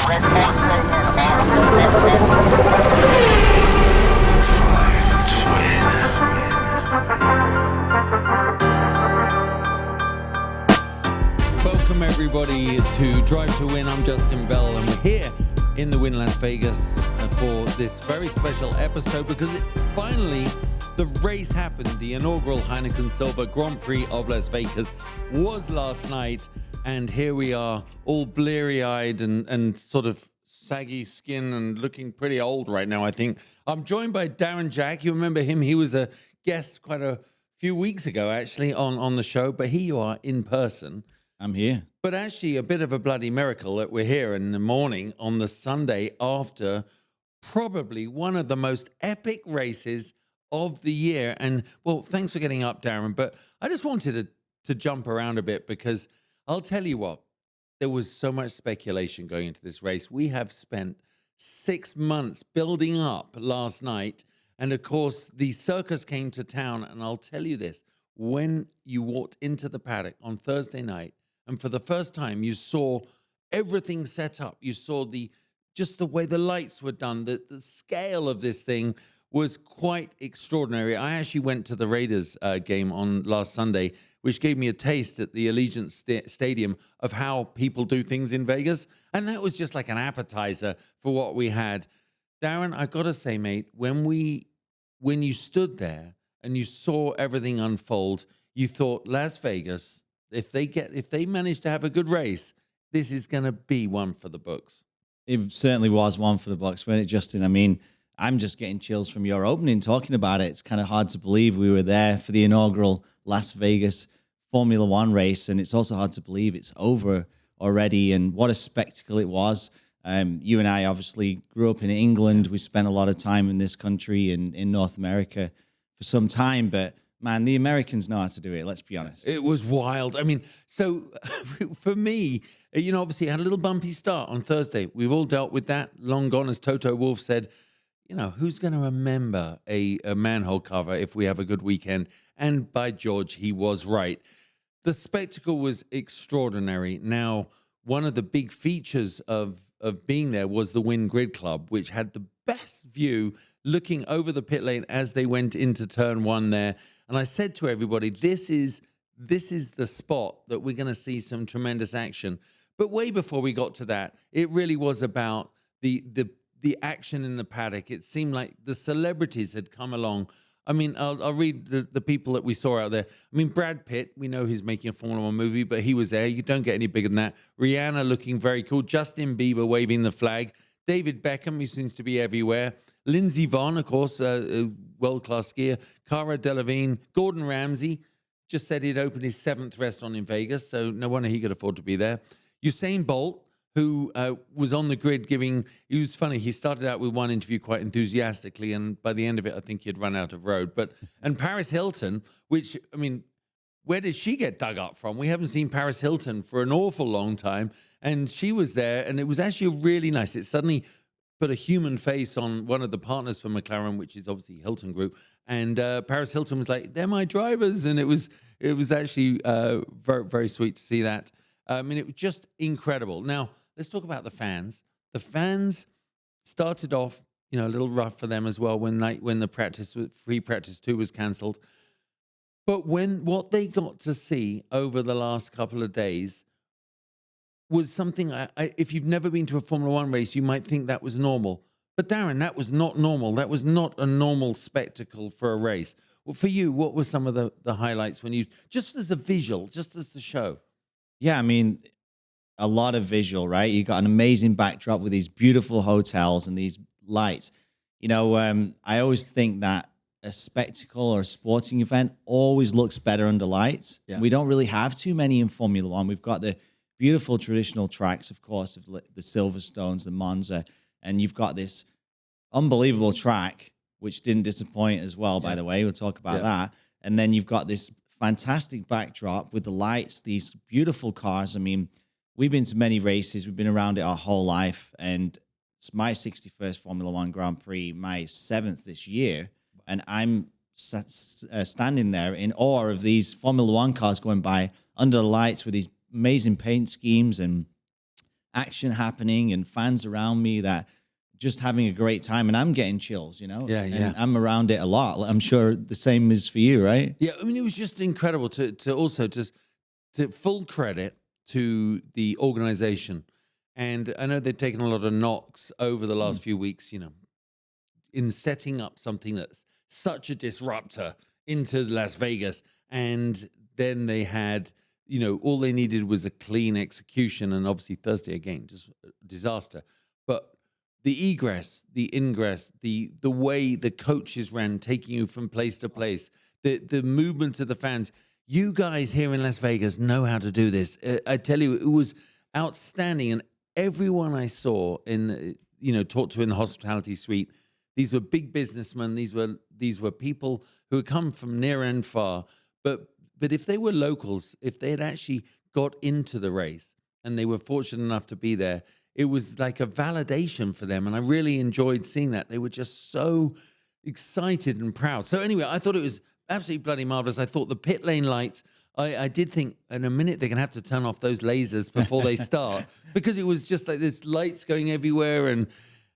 Welcome everybody to Drive to Win. I'm Justin Bell and we're here in the Wynn Las Vegas for this very special episode because finally the race happened. The inaugural Heineken Silver Grand Prix of Las Vegas was last night, and here we are all bleary-eyed and sort of saggy skin and looking pretty old right now, I think. I'm joined by Darren Jack. You remember him? He was a guest quite a few weeks ago actually on the show, but here you are in person. I'm here. But actually a bit of a bloody miracle that we're here in the morning on the Sunday after probably one of the most epic races of the year. And, well, thanks for getting up, Darren. But I just wanted to jump around a bit because I'll tell you what, there was so much speculation going into this race. We have spent 6 months building up last night. And, of course, the circus came to town. And I'll tell you this, when you walked into the paddock on Thursday night, and for the first time, you saw everything set up. You saw just the way the lights were done. The scale of this thing was quite extraordinary. I actually went to the Raiders game on last Sunday, which gave me a taste at the Allegiant Stadium of how people do things in Vegas. And that was just like an appetizer for what we had. Darren, I got to say, mate, when you stood there and you saw everything unfold, you thought Las Vegas, if they manage to have a good race, this is going to be one for the books. It certainly was one for the books, wasn't it, Justin? I mean, I'm just getting chills from your opening talking about it. It's kind of hard to believe we were there for the inaugural Las Vegas Formula One race, and it's also hard to believe it's over already, and what a spectacle it was. You and I obviously grew up in England. We spent a lot of time in this country and in North America for some time, but man, the Americans know how to do it, let's be honest. It was wild. I mean, so for me, obviously it had a little bumpy start on Thursday. We've all dealt with that. Long gone, as Toto Wolff said, who's going to remember a manhole cover if we have a good weekend? And by George, he was right. The spectacle was extraordinary. Now, one of the big features of being there was the Wynn Grid Club, which had the best view looking over the pit lane as they went into turn one there. And I said to everybody, this is the spot that we're going to see some tremendous action. But way before we got to that, it really was about the action in the paddock. It seemed like the celebrities had come along. I mean, I'll read the people that we saw out there. I mean, Brad Pitt, we know he's making a Formula One movie, but he was there. You don't get any bigger than that. Rihanna looking very cool. Justin Bieber waving the flag. David Beckham, who seems to be everywhere. Lindsey Vonn, of course, a world-class skier. Cara Delevingne. Gordon Ramsay just said he'd opened his 7th restaurant in Vegas, so no wonder he could afford to be there. Usain Bolt, who was on the grid he was funny. He started out with one interview quite enthusiastically, and by the end of it, I think he'd run out of road. And Paris Hilton, which, I mean, where did she get dug up from? We haven't seen Paris Hilton for an awful long time, and she was there, and it was actually really nice. It suddenly put a human face on one of the partners for McLaren, which is obviously Hilton Group, and Paris Hilton was like, "They're my drivers," and it was actually very, very sweet to see that. I mean, it was just incredible. Now, let's talk about the fans. The fans started off, a little rough for them as well when the free practice 2 was cancelled. But what they got to see over the last couple of days was something, if you've never been to a Formula One race, you might think that was normal. But Darren, that was not normal. That was not a normal spectacle for a race. Well, for you, what were some of the highlights just as a visual, just as the show? Yeah, I mean, a lot of visual, right? You got an amazing backdrop with these beautiful hotels and these lights. I always think that a spectacle or a sporting event always looks better under lights. Yeah. We don't really have too many in Formula One. We've got the beautiful traditional tracks, of course, of the Silverstones, the Monza, and you've got this unbelievable track, which didn't disappoint as well, by the way. We'll talk about that. And then you've got this fantastic backdrop with the lights, these beautiful cars. I mean, we've been to many races. We've been around it our whole life. And it's my 61st Formula One Grand Prix, my 7th this year. And I'm standing there in awe of these Formula One cars going by under the lights with these amazing paint schemes. And action happening and fans around me that just having a great time, and I'm getting chills, Yeah, and I'm around it a lot. I'm sure the same is for you, right? Yeah, I mean, it was just incredible to also to full credit to the organization. And I know they've taken a lot of knocks over the last few weeks, in setting up something that's such a disruptor into Las Vegas. And then they had, all they needed was a clean execution. And obviously Thursday again, just a disaster. But the egress, the ingress, the way the coaches ran, taking you from place to place, the movement of the fans. You guys here in Las Vegas know how to do this. I tell you, it was outstanding. And everyone I saw talked to in the hospitality suite, these were big businessmen. These were people who had come from near and far. But if they were locals, if they had actually got into the race and they were fortunate enough to be there, it was like a validation for them. And I really enjoyed seeing that. They were just so excited and proud. So anyway, I thought it was absolutely bloody marvelous. I thought the pit lane lights, I did think in a minute they're going to have to turn off those lasers before they start, because it was just like this lights going everywhere. And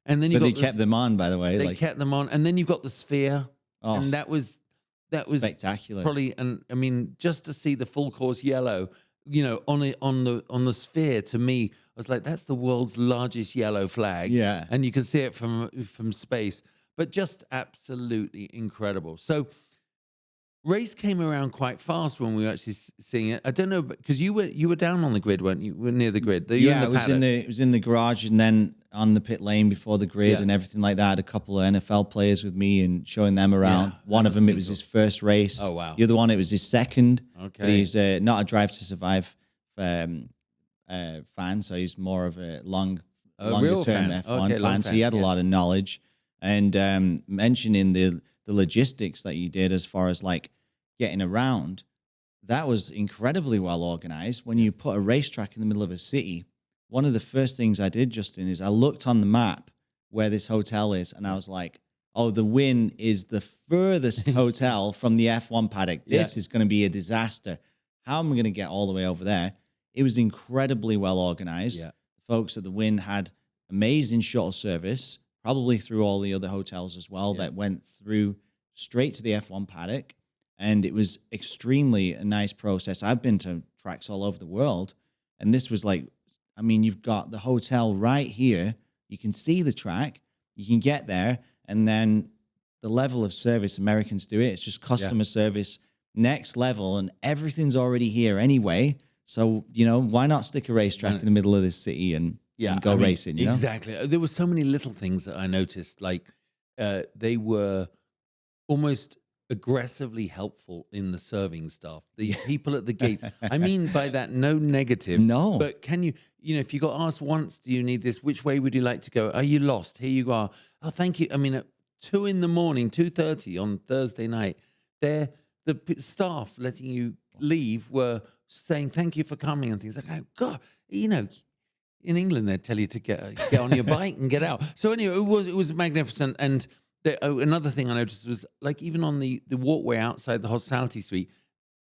then you kept them on, by the way. They kept them on. And then you've got the sphere. Oh, and that was spectacular. Probably, and I mean, just to see the full course yellow, on the sphere, to me, I was like, that's the world's largest yellow flag. Yeah. And you can see it from space, but just absolutely incredible. So race came around quite fast when we were actually seeing it. I don't know, because you were down on the grid, weren't you? You were near the grid. It was in the garage, and then on the pit lane before the grid and everything like that. I had a couple of NFL players with me and showing them around. One of them, it was his first race. Oh, wow. The other one, it was his second. Okay. But he's not a Drive to Survive fan, so he's more of a longer term F1 fan. So he had a lot of knowledge. And mentioning the logistics that you did as far as like getting around, that was incredibly well organized. When you put a racetrack in the middle of a city, one of the first things I did, Justin, is I looked on the map where this hotel is, and I was like, oh, the Wynn is the furthest hotel from the F1 paddock. This is going to be a disaster. How am I going to get all the way over there? It was incredibly well organized. Yeah. The folks at the Wynn had amazing shuttle service, probably through all the other hotels as well, that went through straight to the F1 paddock. And it was extremely a nice process. I've been to tracks all over the world, and this was like, I mean, you've got the hotel right here. You can see the track. You can get there, and then the level of service Americans do it's just customer service next level, and everything's already here anyway. So, why not stick a racetrack in the middle of this city and go racing? Exactly. There were so many little things that I noticed, like they were almost aggressively helpful in the serving staff, the people at the gates. I mean by that, no negative. No. But can you, if you got asked once, do you need this? Which way would you like to go? Are you lost? Here you are. Oh, thank you. I mean, at 2 a.m, 2:30 on Thursday night, the staff letting you leave were saying thank you for coming and things like, oh, God, in England, they'd tell you to get on your bike and get out. So anyway, it was magnificent. And another thing I noticed was, like, even on the walkway outside the hospitality suite,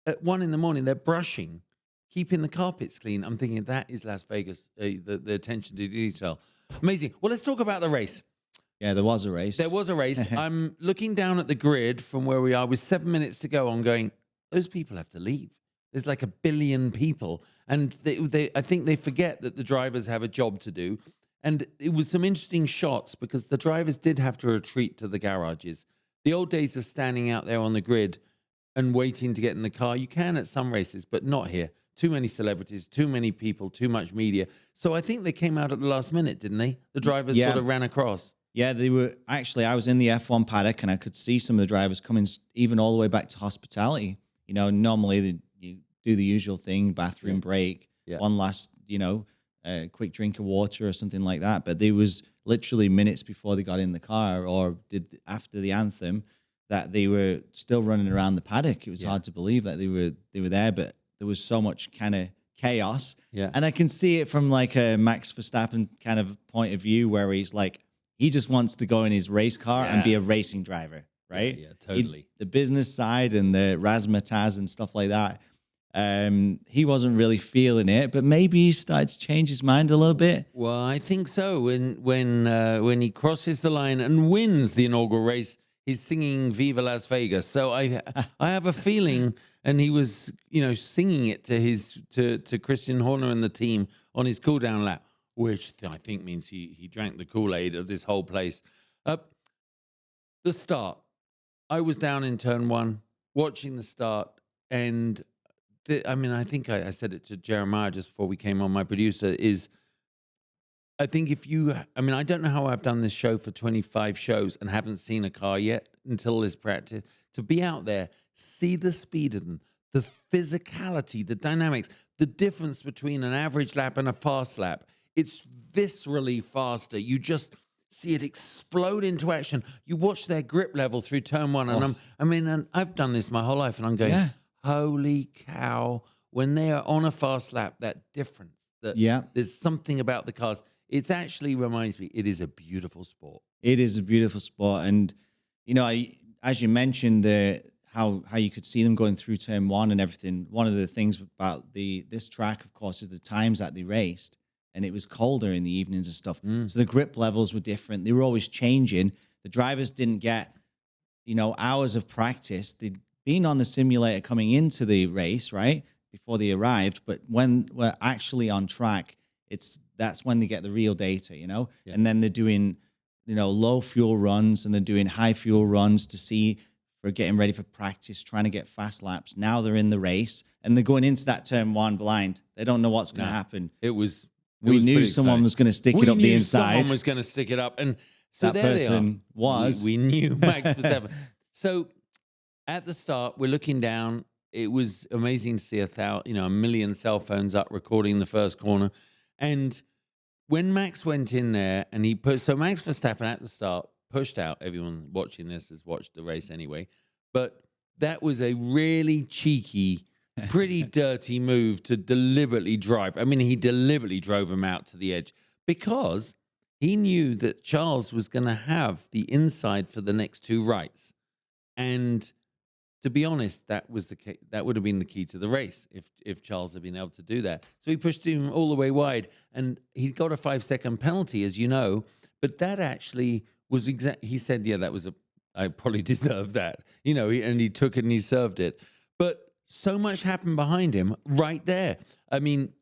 at 1 a.m, they're brushing, keeping the carpets clean. I'm thinking that is Las Vegas, the attention to detail. Amazing. Well, let's talk about the race. Yeah, there was a race. There was a race. I'm looking down at the grid from where we are with 7 minutes to go. I'm going, those people have to leave. There's like 1 billion people. And I think they forget that the drivers have a job to do. And it was some interesting shots because the drivers did have to retreat to the garages. The old days of standing out there on the grid and waiting to get in the car. You can at some races, but not here. Too many celebrities, too many people, too much media. So I think they came out at the last minute, didn't they? The drivers sort of ran across. Yeah, they were. Actually, I was in the F1 paddock and I could see some of the drivers coming even all the way back to hospitality. Normally you do the usual thing, bathroom break, one last, a quick drink of water or something like that. But there was literally minutes before they got in the car or did after the anthem that they were still running around the paddock. It was hard to believe that they were there, but there was so much kind of chaos. Yeah. And I can see it from like a Max Verstappen kind of point of view where he's like, he just wants to go in his race car and be a racing driver, right? Yeah, totally. The business side and the razzmatazz and stuff like that. He wasn't really feeling it, but maybe he started to change his mind a little bit. Well, I think so. When he crosses the line and wins the inaugural race, he's singing "Viva Las Vegas." So I have a feeling, and he was singing it to Christian Horner and the team on his cool down lap, which I think means he drank the Kool-Aid of this whole place. The start, I was down in turn one watching the start, and I think I said it to Jeremiah just before we came on, my producer, is I think I don't know how I've done this show for 25 shows and haven't seen a car yet until this practice. To be out there, see the speed of them, the physicality, the dynamics, the difference between an average lap and a fast lap. It's viscerally faster. You just see it explode into action. You watch their grip level through turn one. And and I've done this my whole life, and I'm going, holy cow, when they are on a fast lap, that difference, there's something about the cars. It actually reminds me, it is a beautiful sport. It is a beautiful sport. And, as you mentioned, how you could see them going through turn one and everything. One of the things about this track, of course, is the times that they raced. And it was colder in the evenings and stuff. So the grip levels were different. They were always changing. The drivers didn't get, hours of practice. They'd been on the simulator coming into the race, right, before they arrived. But when we're actually on track, that's when they get the real data, And then they're doing, low fuel runs, and they're doing high fuel runs for getting ready for practice, trying to get fast laps. Now they're in the race, and they're going into that turn one blind. They don't know what's going to happen. We knew someone was going to stick it up the inside. Someone was going to stick it up, and so that person was. We knew Max Verstappen. So at the start, we're looking down. It was amazing to see a million cell phones up recording the first corner. And when Max went in there, and so Max Verstappen at the start pushed out. Everyone watching this has watched the race anyway, but that was a really cheeky, pretty dirty move to deliberately drive. He deliberately drove him out to the edge because he knew that Charles was going to have the inside for the next two rights. And to be honest, that would have been the key to the race if Charles had been able to do that. So he pushed him all the way wide, and he got a 5-second penalty, as you know. But that actually was he said, I probably deserved that, and he took it and he served it. But so much happened behind him right there.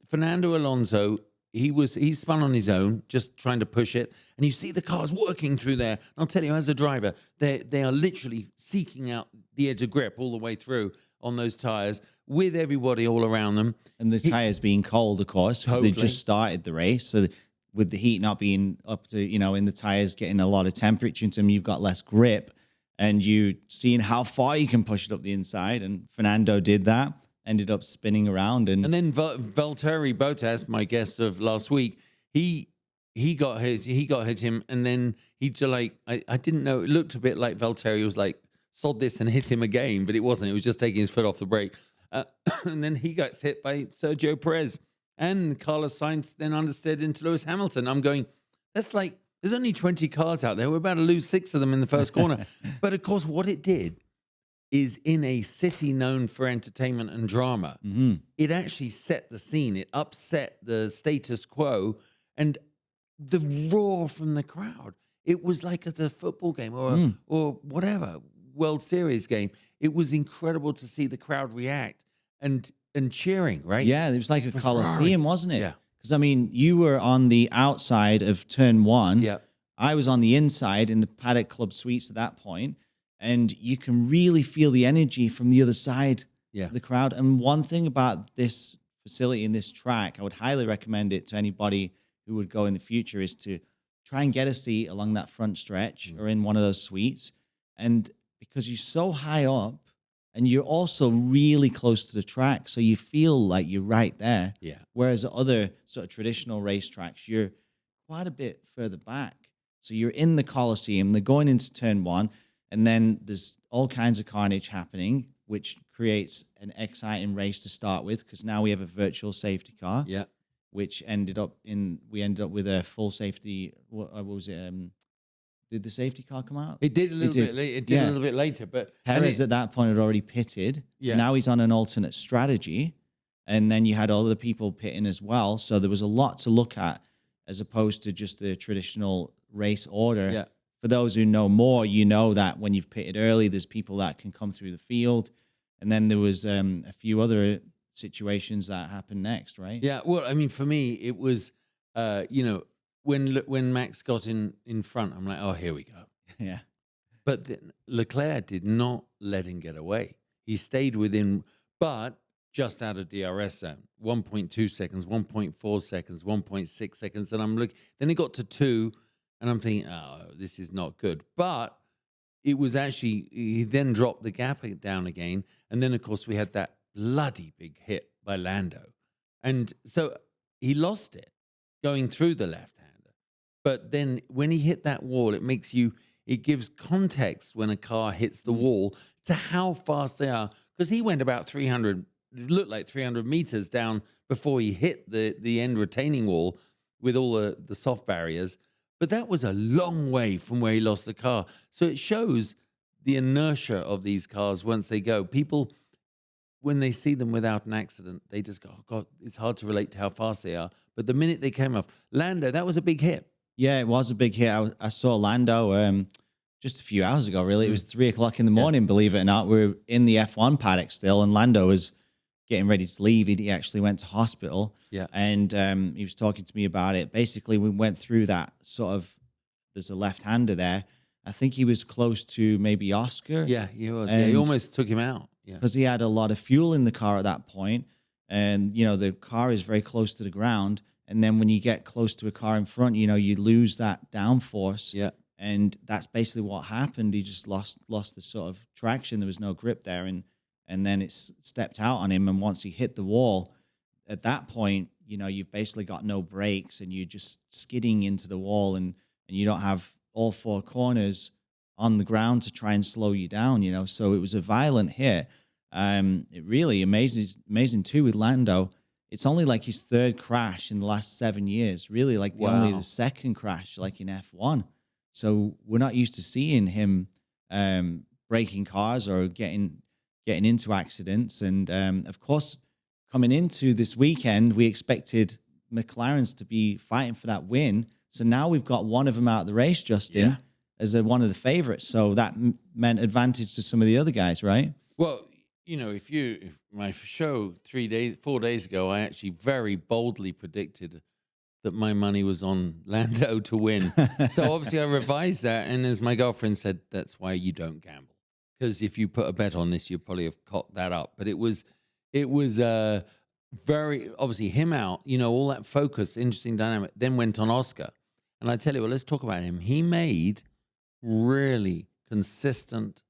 Fernando Alonso, he spun on his own, just trying to push it. And you see the cars working through there. And I'll tell you, as a driver, they are literally seeking out the edge of grip all the way through on those tires with everybody all around them. And the tires being cold, of course, because they just started the race. So with the heat not being up to, in the tires, getting a lot of temperature into them, you've got less grip. And you seeing how far you can push it up the inside. And Fernando did that. Ended up spinning around, and then Valtteri Bottas, my guest of last week, he got hit him, and then I didn't know, it looked a bit like Valtteri was like, sod this, and hit him again, but it wasn't. It was just taking his foot off the brake, and then he got hit by Sergio Perez, and Carlos Sainz then understeered into Lewis Hamilton. I'm going, that's like, there's only 20 cars out there. We're about to lose 6 of them in the first corner, but of course, what it did is, in a city known for entertainment and drama, it actually set the scene. It upset the status quo, and the roar from the crowd. It was like at a football game or whatever, World Series game. It was incredible to see the crowd react and cheering, right? Yeah, it was like a Coliseum, wasn't it? Yeah. Because, you were on the outside of turn one. Yeah. I was on the inside in the Paddock Club suites at that point. And you can really feel the energy from the other side of the crowd. And one thing about this facility and this track, I would highly recommend it to anybody who would go in the future, is to try and get a seat along that front stretch or in one of those suites. And because you're so high up, and you're also really close to the track, so you feel like you're right there. Yeah. Whereas other sort of traditional racetracks, you're quite a bit further back. So you're in the Coliseum, they're going into turn one, and then there's all kinds of carnage happening, which creates an exciting race to start with, because now we have a virtual safety car. Yeah. Which ended up with a full safety. What was it? Did the safety car come out? It did a little bit. It did a little bit later, but Perez at that point had already pitted. So now he's on an alternate strategy. and then you had other people pitting as well. So there was a lot to look at as opposed to just the traditional race order. Yeah. For those who know more, you know that when you've pitted early, there's people that can come through the field. And then there was a few other situations that happened next, right? Yeah. Well, I mean, for me, it was, when Max got in front, I'm like, oh, here we go. Yeah. But then Leclerc did not let him get away. He stayed within, but just out of DRS zone, 1.2 seconds, 1.4 seconds, 1.6 seconds. And I'm looking, then it got to 2, and I'm thinking, oh, this is not good. But it was actually, he then dropped the gap down again. And then, of course, we had that bloody big hit by Lando. And so he lost it going through the left-hander. But then when he hit that wall, it gives context when a car hits the wall to how fast they are. Because he went about 300, it looked like 300 meters down before he hit the end retaining wall with all the soft barriers. But that was a long way from where he lost the car. So it shows the inertia of these cars once they go. People, when they see them without an accident, they just go, oh, God, it's hard to relate to how fast they are. But the minute they came off, Lando, that was a big hit. Yeah, it was a big hit. I saw Lando just a few hours ago, really. It was 3 o'clock in the morning, believe it or not. We were in the F1 paddock still, and Lando was getting ready to leave. He actually went to hospital. Yeah. And he was talking to me about it. Basically, we went through that sort of, there's a left-hander there. I think he was close to maybe Oscar. Yeah, he was. Yeah, he almost took him out. Yeah. Because he had a lot of fuel in the car at that point. And, you know, the car is very close to the ground. And then when you get close to a car in front, you know, you lose that downforce. Yeah. And that's basically what happened. He just lost the sort of traction. There was no grip there. And then it stepped out on him. And once he hit the wall, at that point, you know, you've basically got no brakes and you're just skidding into the wall, and you don't have all 4 corners on the ground to try and slow you down, you know. So it was a violent hit. It really amazing too with Lando. It's only like his 3rd crash in the last 7 years, really, like only the 2nd crash, like in F1. So we're not used to seeing him breaking cars or getting into accidents. And of course, coming into this weekend, we expected McLaren's to be fighting for that win. So now we've got one of them out of the race, Justin, as one of the favorites. So that meant advantage to some of the other guys, right? Well, you know, if my show 4 days ago, I actually very boldly predicted that my money was on Lando to win. So obviously I revised that. And as my girlfriend said, that's why you don't gamble. Because if you put a bet on this, you'd probably have caught that up. But it was very, obviously him out, you know, all that focus, interesting dynamic, then went on Oscar. And I tell you what, let's talk about him. He made really consistent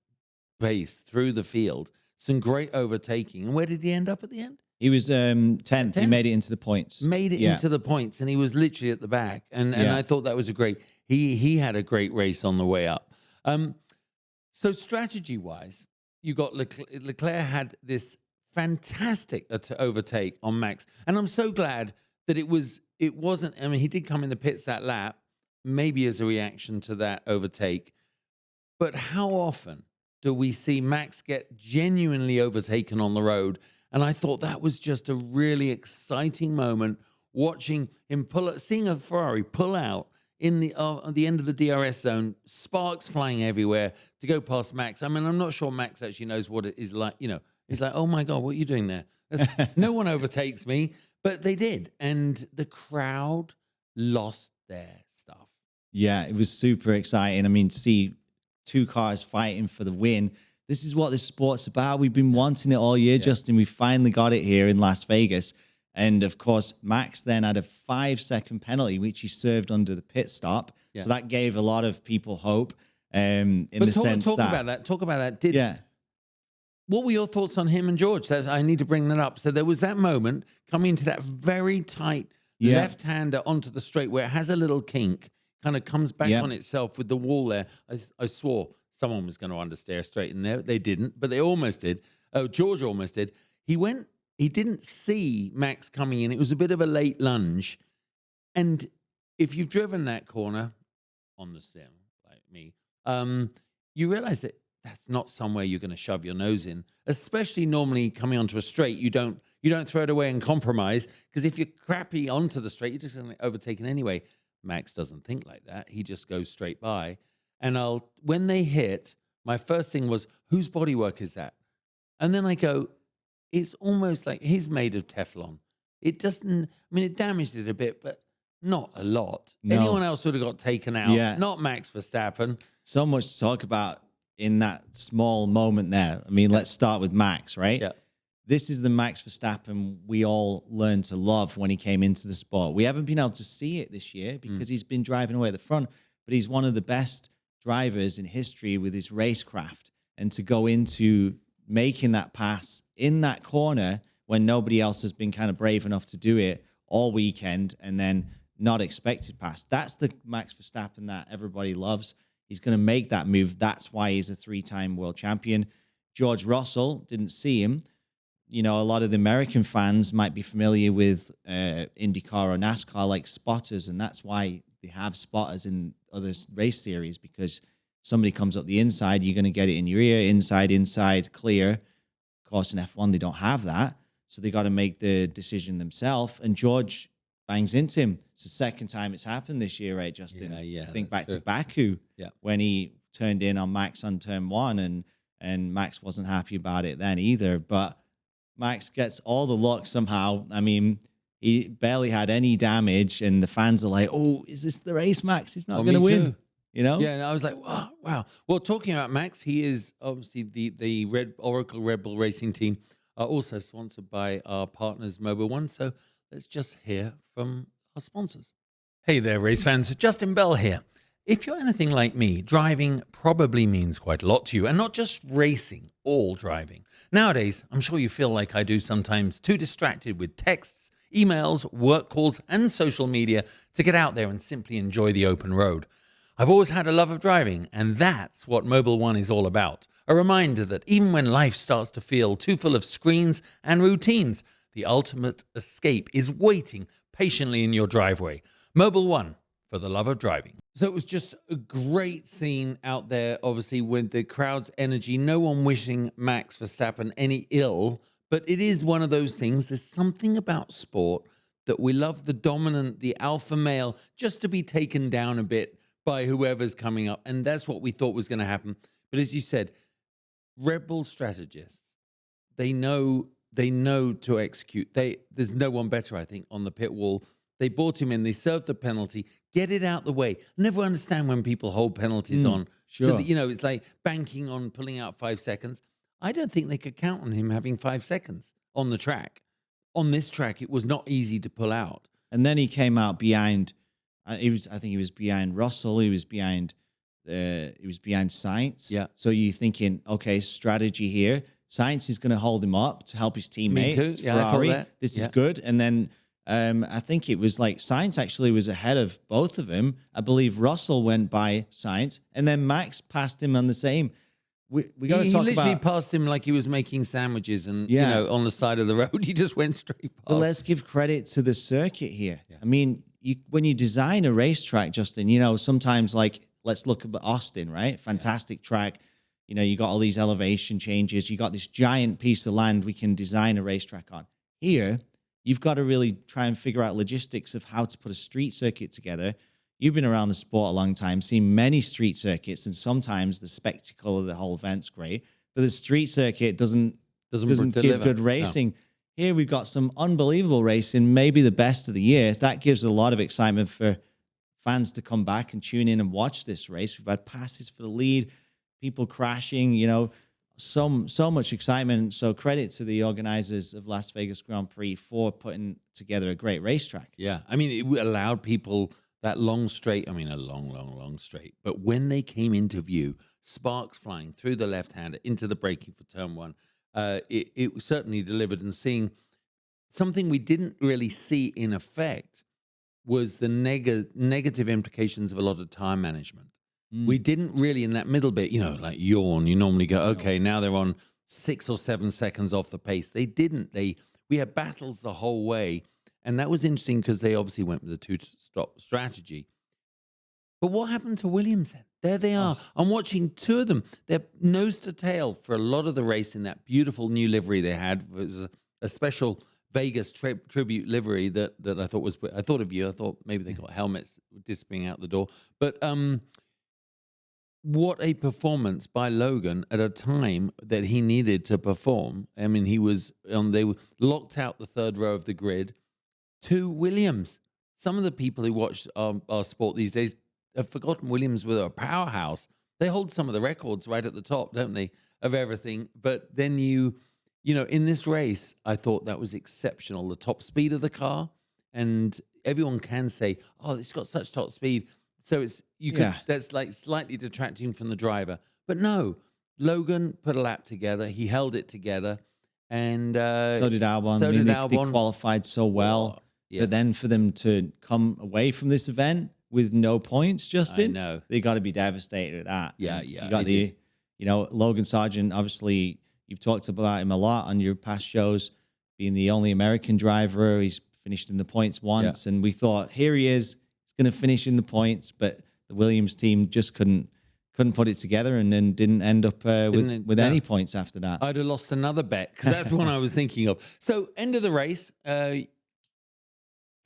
pace through the field, some great overtaking. And where did he end up at the end? He was 10th. He made it into the points. Made it into the points, and he was literally at the back. And I thought that was he had a great race on the way up. So strategy-wise, you got Leclerc had this fantastic overtake on Max. And I'm so glad that it wasn't, I mean, he did come in the pits that lap, maybe as a reaction to that overtake. But how often do we see Max get genuinely overtaken on the road? And I thought that was just a really exciting moment, watching him seeing a Ferrari pull out at the end of the DRS zone, sparks flying everywhere to go past Max. I mean, I'm not sure Max actually knows what it is like. You know, he's like, oh my God, what are you doing there? No one overtakes me, but they did. And the crowd lost their stuff. Yeah, it was super exciting. I mean, to see 2 cars fighting for the win. This is what this sport's about. We've been wanting it all year, Justin. We finally got it here in Las Vegas. And of course, Max then had a 5-second penalty, which he served under the pit stop. Yeah. So that gave a lot of people hope. Talk about that. What were your thoughts on him and George? I need to bring that up. So there was that moment coming into that very tight left-hander onto the straight where it has a little kink, kind of comes back on itself with the wall there. I swore someone was going to understeer straight in there. They didn't, but they almost did. Oh, George almost did. He didn't see Max coming in. It was a bit of a late lunge. And if you've driven that corner on the sim, like me, you realize that that's not somewhere you're going to shove your nose in, especially normally coming onto a straight. You don't You don't throw it away and compromise, because if you're crappy onto the straight, you're just going to get overtaken anyway. Max doesn't think like that. He just goes straight by. And when they hit, my first thing was, whose bodywork is that? And then I go, it's almost like he's made of Teflon. It doesn't, I mean, it damaged it a bit, but not a lot. No. Anyone else would have got taken out, Yeah. not Max Verstappen. So much to talk about in that small moment there. I mean, let's start with Max, right? Yeah. This is the Max Verstappen we all learned to love when he came into the sport. We haven't been able to see it this year because he's been driving away at the front, but he's one of the best drivers in history with his racecraft. And to go into making that pass in that corner when nobody else has been kind of brave enough to do it all weekend, and then not expected pass. That's the Max Verstappen that everybody loves. He's going to make that move. That's why he's a 3-time world champion. George Russell, didn't see him. You know, a lot of the American fans might be familiar with IndyCar or NASCAR like spotters, and that's why they have spotters in other race series, because somebody comes up the inside, you're going to get it in your ear, inside, clear. Of course, in F1, they don't have that, so they got to make the decision themselves, and George bangs into him. It's the second time it's happened this year, right, Justin? Yeah. Think back true. to Baku, Yeah. when he turned in on Max on turn 1, and Max wasn't happy about it then either, but Max gets all the luck somehow. I mean, he barely had any damage, and the fans are like, oh, is this the race, Max? He's not going to win. Too. You know? Yeah, and I was like, wow. Well, talking about Max, he is obviously the Oracle Red Bull Racing team, are also sponsored by our partners, Mobil One. So let's just hear from our sponsors. Hey there, race fans. Justin Bell here. If you're anything like me, driving probably means quite a lot to you, and not just racing, all driving. Nowadays, I'm sure you feel like I do sometimes, too distracted with texts, emails, work calls, and social media to get out there and simply enjoy the open road. I've always had a love of driving, and that's what Mobil One is all about. A reminder that even when life starts to feel too full of screens and routines, the ultimate escape is waiting patiently in your driveway. Mobil One, for the love of driving. So it was just a great scene out there, obviously, with the crowd's energy. No one wishing Max Verstappen any ill, but it is one of those things. There's something about sport that we love the dominant, the alpha male, just to be taken down a bit by whoever's coming up. And that's what we thought was going to happen. But as you said, Red Bull strategists, they know to execute. There's no one better, I think, on the pit wall. They brought him in. They served the penalty. Get it out the way. I never understand when people hold penalties on. Sure. It's like banking on pulling out 5 seconds. I don't think they could count on him having 5 seconds on the track. On this track, it was not easy to pull out. And then he came out behind. I think he was behind Russell. He was behind Sainz. Yeah. So you're thinking, okay, strategy here. Sainz is going to hold him up to help his teammate. Me too. It's Yeah, I thought Ferrari. that. This Yeah. is good. And then I think it was like Sainz actually was ahead of both of them. I believe Russell went by Sainz, and then Max passed him on the same. We got to He talk literally about. passed him like he was making sandwiches, and Yeah. on the side of the road, he just went straight past. But let's give credit to the circuit here. Yeah. I mean, when you design a racetrack, Justin, sometimes like let's look at Austin, right? Fantastic track. You got all these elevation changes. You got this giant piece of land we can design a racetrack on. Here, you've got to really try and figure out logistics of how to put a street circuit together. You've been around the sport a long time, seen many street circuits, and sometimes the spectacle of the whole event's great, but the street circuit doesn't give deliver. good racing. No. Here we've got some unbelievable racing, maybe the best of the year. That gives a lot of excitement for fans to come back and tune in and watch this race. We've had passes for the lead, people crashing, so much excitement. So credit to the organizers of Las Vegas Grand Prix for putting together a great racetrack. Yeah. I mean, it allowed people that long straight, a long straight. But when they came into view, sparks flying through the left-hander into the braking for turn 1, it certainly delivered. And seeing something we didn't really see in effect was the negative implications of a lot of time management. We didn't really, in that middle bit, like yawn, you normally go, okay, now they're on 6 or 7 seconds off the pace. They didn't. We had battles the whole way. And that was interesting because they obviously went with the 2-stop strategy. But what happened to Williams then? There they are. I'm watching 2 of them. They're nose to tail for a lot of the race in that beautiful new livery they had. It was a special Vegas tribute livery that I thought was. I thought of you. I thought maybe they got helmets disappearing out the door. But what a performance by Logan at a time that he needed to perform. I mean, he was they were locked out the third row of the grid to Williams. Some of the people who watch our sport these days have forgotten Williams were a powerhouse. They hold some of the records right at the top, don't they, of everything. But then you know, in this race, I thought that was exceptional. The top speed of the car, and everyone can say, "Oh, it's got such top speed." So that's like slightly detracting from the driver. But no, Logan put a lap together. He held it together, and so did Albon. So did they Albon. Qualified so well, yeah. but then for them to come away from this event with no points, Justin, I know they got to be devastated at that. Yeah, and yeah. You got Logan Sargent. Obviously, you've talked about him a lot on your past shows, being the only American driver. He's finished in the points once, and we thought, here he is. Going to finish in the points, but the Williams team just couldn't put it together, and then didn't end up with any points after that. I'd have lost another bet because that's one I was thinking of. So end of the race,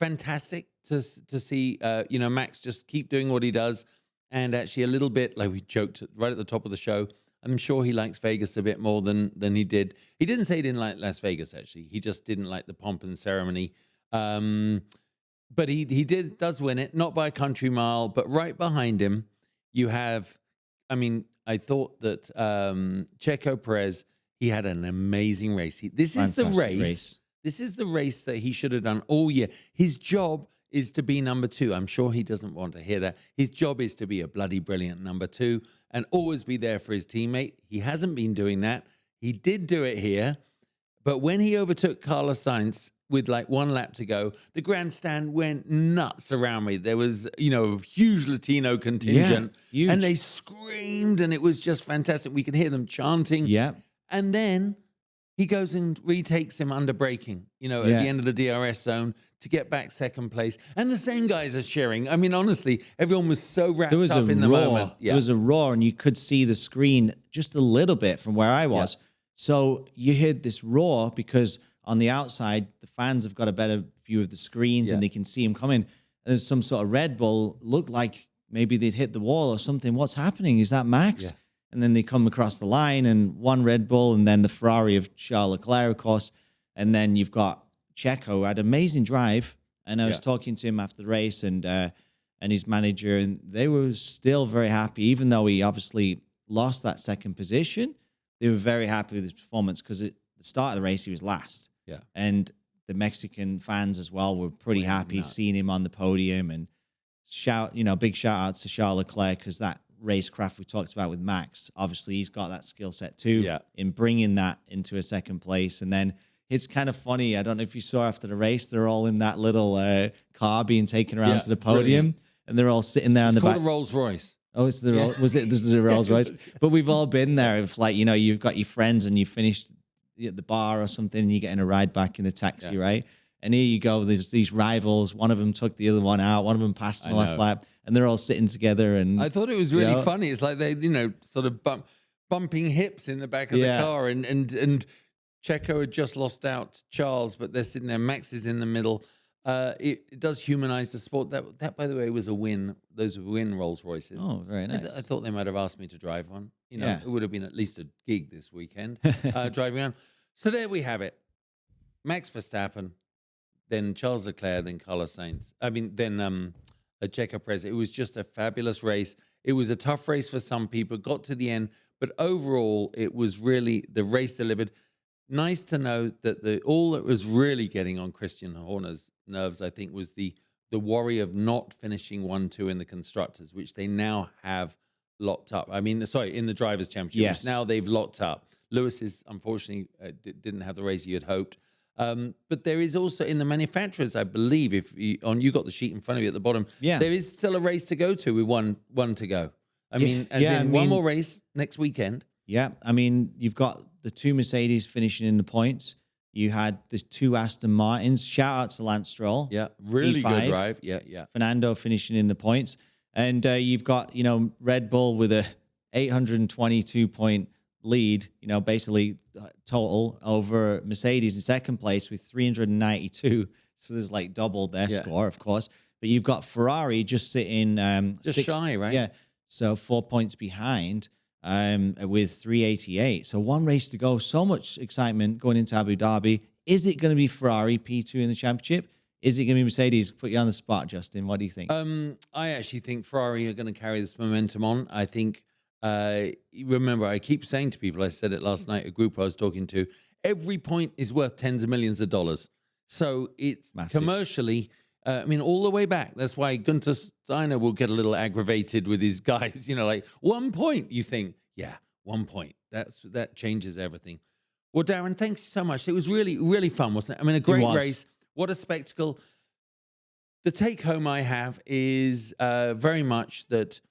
fantastic to see Max just keep doing what he does, and actually a little bit like we joked right at the top of the show. I'm sure he likes Vegas a bit more than he did. He didn't say he didn't like Las Vegas. Actually, he just didn't like the pomp and ceremony. But he does win it, not by a country mile, but right behind him, you have, I mean, I thought that Checo Perez, he had an amazing race. This is the race. This is the race that he should have done all year. His job is to be number 2. I'm sure he doesn't want to hear that. His job is to be a bloody brilliant number 2 and always be there for his teammate. He hasn't been doing that. He did do it here. But when he overtook Carlos Sainz, with like 1 lap to go, the grandstand went nuts around me. There was, a huge Latino contingent, huge. And they screamed, and it was just fantastic. We could hear them chanting. Yeah. And then he goes and retakes him under braking, at the end of the DRS zone to get back second place. And the same guys are cheering. I mean, honestly, everyone was so wrapped up in the moment. Yeah. There was a roar, and you could see the screen just a little bit from where I was. Yeah. So you heard this roar because on the outside, the fans have got a better view of the screens and they can see him coming. And there's some sort of Red Bull, looked like maybe they'd hit the wall or something. What's happening? Is that Max? Yeah. And then they come across the line, and 1 Red Bull, and then the Ferrari of Charles Leclerc, of course. And then you've got Checo, had amazing drive. And I was talking to him after the race and his manager, and they were still very happy, even though he obviously lost that second position. They were very happy with his performance because at the start of the race, he was last. Yeah. And the Mexican fans as well were pretty happy seeing him on the podium, and big shout out to Charles Leclerc, because that racecraft we talked about with Max, obviously he's got that skill set too in bringing that into a second place. And then it's kind of funny. I don't know if you saw after the race, they're all in that little car being taken around to the podium, brilliant. And they're all sitting there on the back. It's called a Rolls Royce. Oh, it's the Rolls Royce. But we've all been there. If you've got your friends and you finished at the bar or something, and you're getting a ride back in the taxi, right? And here you go, there's these rivals. One of them took the other one out. One of them passed in the last lap, and they're all sitting together. And I thought it was really funny. It's like they, sort of bumping hips in the back of the car, and Checo had just lost out to Charles, but they're sitting there. Max is in the middle. It does humanize the sport. That, by the way, was a Wynn. Those were Wynn Rolls Royces. Oh, very nice. I thought they might have asked me to drive one. It would have been at least a gig this weekend, driving around. So there we have it. Max Verstappen, then Charles Leclerc, then Carlos Sainz. Then Checo Perez. It was just a fabulous race. It was a tough race for some people. Got to the end, but overall, it was really the race delivered. Nice to know that all that was really getting on Christian Horner's nerves, I think, was the worry of not finishing 1-2 in the Constructors, which they now have locked up. In the Drivers' Championship, which now they've locked up. Lewis is unfortunately didn't have the race he had hoped. But there is also in the manufacturers, I believe, you got the sheet in front of you at the bottom. Yeah, there is still a race to go to with one to go. One more race next weekend. Yeah, you've got the 2 Mercedes finishing in the points. You had the 2 Aston Martins. Shout out to Lance Stroll. Yeah, really E5. Good drive. Yeah. Fernando finishing in the points. And you've got, Red Bull with a 822 point lead, basically total over Mercedes in second place with 392. So there's like double their score, of course. But you've got Ferrari just sitting just shy, right? Yeah. So 4 points behind with 388. So one race to go. So much excitement going into Abu Dhabi. Is it going to be Ferrari P2 in the championship? Is it going to be Mercedes? Put you on the spot, Justin. What do you think? I actually think Ferrari are going to carry this momentum on. I think, remember, I keep saying to people, I said it last night, a group I was talking to, every point is worth tens of millions of dollars. So it's massive. Commercially, all the way back. That's why Gunther Steiner will get a little aggravated with his guys. Like 1 point, you think, yeah, 1 point. That changes everything. Well, Darren, thanks so much. It was really, really fun, wasn't it? A great race. What a spectacle. The take home I have is very much that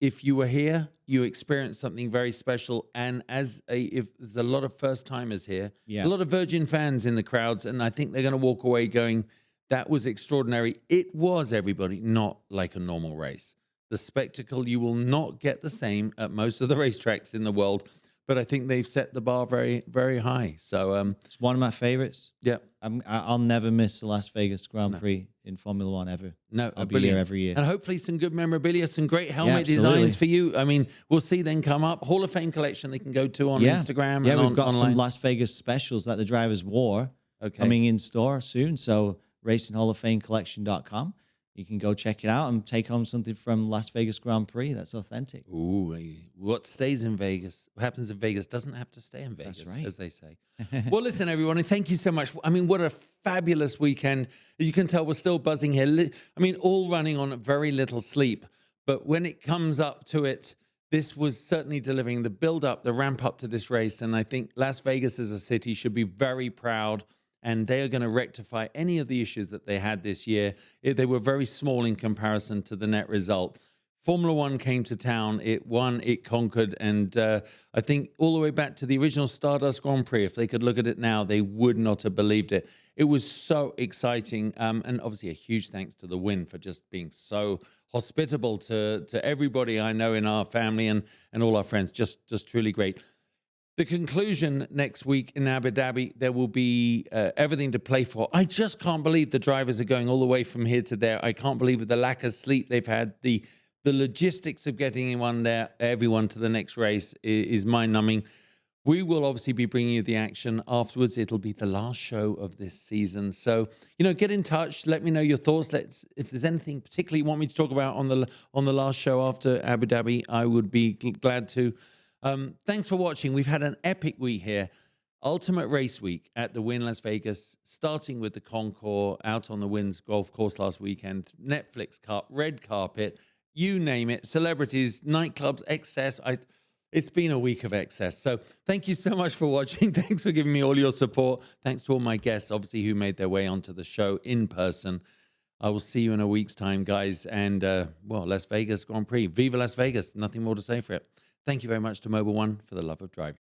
if you were here, you experienced something very special. And if there's a lot of first timers here, a lot of Virgin fans in the crowds, and I think they're going to walk away going, that was extraordinary. It was, everybody, not like a normal race. The spectacle, you will not get the same at most of the racetracks in the world. But I think they've set the bar very, very high. So it's one of my favorites. Yeah, I'll never miss the Las Vegas Grand Prix in Formula One ever. No, I'll be here every year, and hopefully some good memorabilia, some great helmet designs for you. We'll see them come up. Hall of Fame collection they can go to on Instagram. Yeah, and we've got online. some Las Vegas specials that the drivers wore coming in store soon. So RacingHallOfFameCollection.com. You can go check it out and take home something from Las Vegas Grand Prix that's authentic. Ooh, what stays in Vegas, what happens in Vegas doesn't have to stay in Vegas, that's right. As they say. Well, listen, everyone, and thank you so much. What a fabulous weekend. As you can tell, we're still buzzing here. All running on very little sleep. But when it comes up to it, this was certainly delivering the build-up, the ramp-up to this race. And I think Las Vegas as a city should be very proud. And they are going to rectify any of the issues that they had this year. They were very small in comparison to the net result. Formula One came to town. It won, it conquered. And I think all the way back to the original Stardust Grand Prix, if they could look at it now, they would not have believed it. It was so exciting. And obviously a huge thanks to the Wynn for just being so hospitable to everybody I know in our family and all our friends. Just truly great. The conclusion next week in Abu Dhabi, there will be everything to play for. I just can't believe the drivers are going all the way from here to there. I can't believe the lack of sleep they've had. The logistics of getting everyone to the next race is mind-numbing. We will obviously be bringing you the action afterwards. It'll be the last show of this season. So, get in touch. Let me know your thoughts. If there's anything particularly you want me to talk about on the last show after Abu Dhabi, I would be glad to. Thanks for watching. We've had an epic week here. Ultimate race week at the Wynn Las Vegas, starting with the Concours out on the Wynn's golf course last weekend. Netflix Cup, red carpet, you name it. Celebrities, nightclubs, excess. It's been a week of excess. So thank you so much for watching. Thanks for giving me all your support. Thanks to all my guests, obviously, who made their way onto the show in person. I will see you in a week's time, guys. And, Las Vegas Grand Prix. Viva Las Vegas. Nothing more to say for it. Thank you very much to Mobil One for the love of driving.